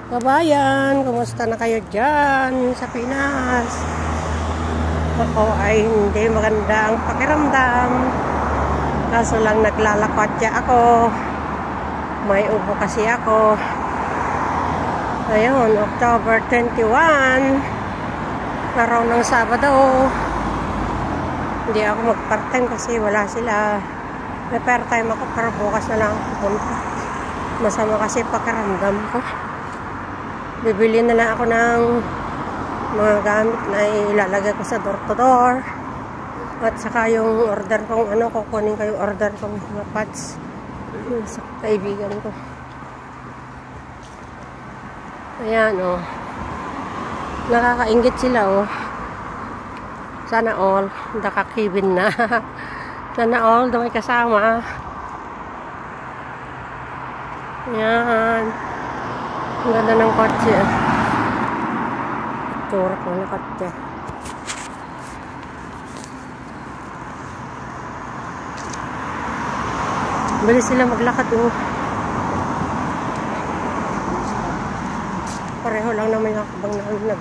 Kabayan, kumusta na kayo dyan sa Pinas? Ako ay hindi maganda ang pakiramdam. Kaso lang naglalakotya ako. May ubo kasi ako. Ayun, October 21. Araw ng Sabado. Hindi ako mag-part-time kasi wala sila. May part-time ako pero bukas na lang ako pupunta. Masama kasi pakiramdam ko. Bibili na lang ako ng mga gamit na ilalagay ko sa door-to-door. At saka yung order kong kukunin ko yung order kong mga pads sa kaibigan ko. Ayan, oh. Nakakaingit sila, oh. Sana all, nakakibin na. Sana all, may kasama. Ayan. Ang ganda ng kotse. Turak mo na kotse. Bilis sila maglakad, oh. Pareho lang naman yung kabang na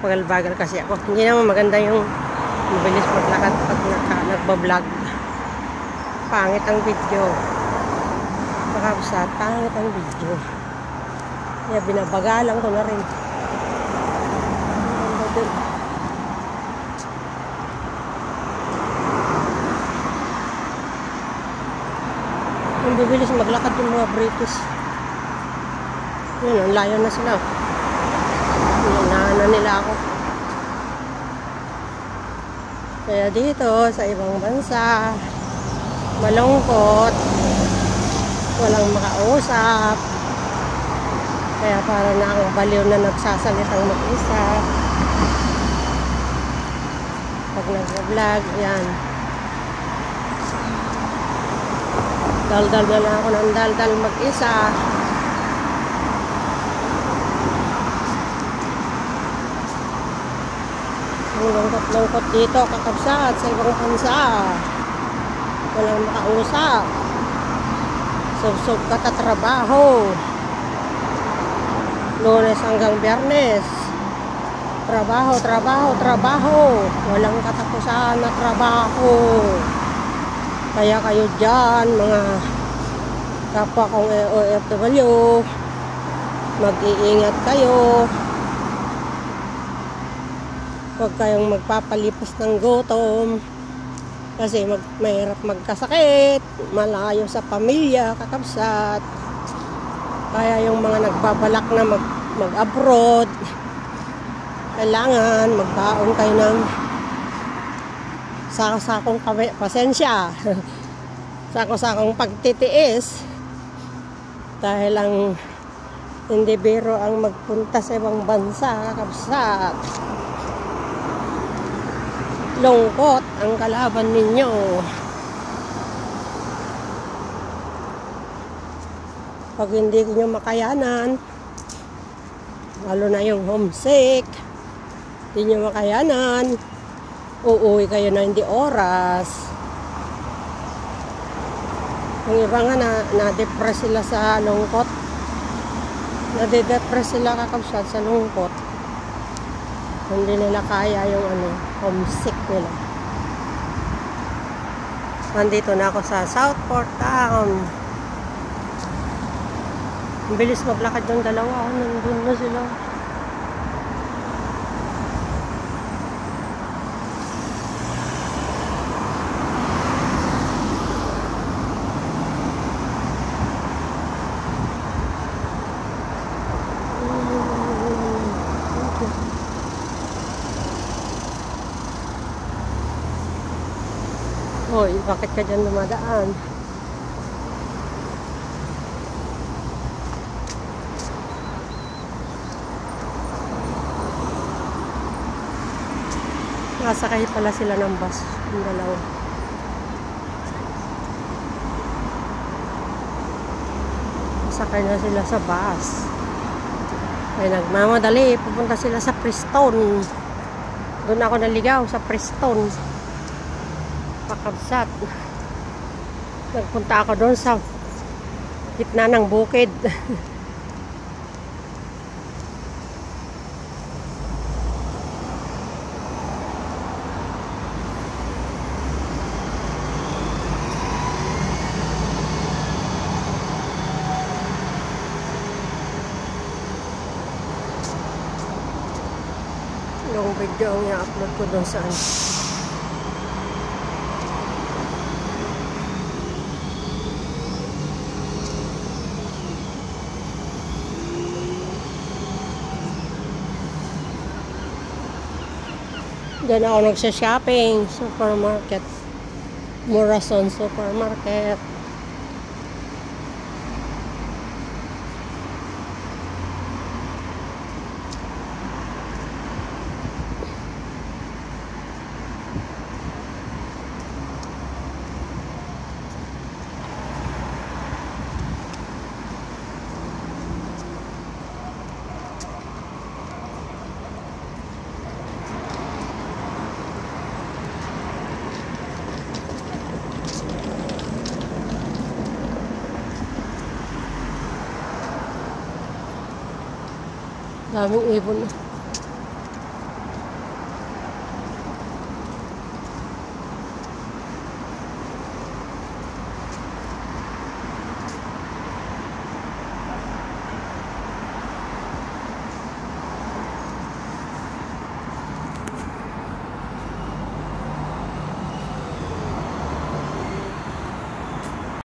bagal-bagal kasi ako. Hindi naman maganda yung mabilis maglakad pag nagbablog. Pangit ang video. Pakabsat, pangit ang video. Kaya binabagalan ko na rin. Ang bibilis maglakad yung mga British. Yun, ang layo na sila. Hinahanan nila ako. Kaya dito, sa ibang bansa, malungkot, walang makausap. Kaya para na ang baliw na nagsasalitang mag-isa. Pag nag-vlog, yan. Daldal na lang ako ng daldal mag-isa. Ang lungkot-lungkot dito, kakabsat sa ibang bansa. Walang makausap. Sub-sub katatrabaho. Lunes hanggang Biyernes. Trabaho, trabaho, trabaho. Walang katapusan na trabaho. Kaya kayo dyan, mga kapwa kong OFW, mag-iingat kayo. Huwag kayong magpapalipas ng gutom. Kasi mahirap magkasakit. Malayo sa pamilya, kakabsat. Kaya yung mga nagbabalak na mag-abroad, kailangan magbaon kayo ng sako-sakong pasensya. Sako-sakong pagtitiis. Dahil ang hindi biro ang magpunta sa ibang bansa, kakabsat. Lungkot ang kalaban ninyo. Pag hindi nyo makayanan, lalo na yung homesick, hindi nyo makayanan, uuwi kayo na hindi oras. Yung iba nga na-depress sila sa lungkot. Nade-depress sila kakabsat sa lungkot. Hindi nila kaya yung homesick nila. Nandito na ako sa Southport Town. Ang bilis maglakad ng dalawa. Nandun na sila. Hoy, bakit ka dyan dumadaan? Nasakay pala sila ng bus. Yung dalawa. Nasakay na sila sa bus. Ay nagmamadali. Pupunta sila sa Preston. Doon ako naligaw sa Preston. Pakabsat. Nagpunta ako doon sa gitna ng bukid. Yung video ang i-upload ko dun saan. Diyan ako nagsha-shopping. Supermarket. Murason Supermarket. Daming ibon.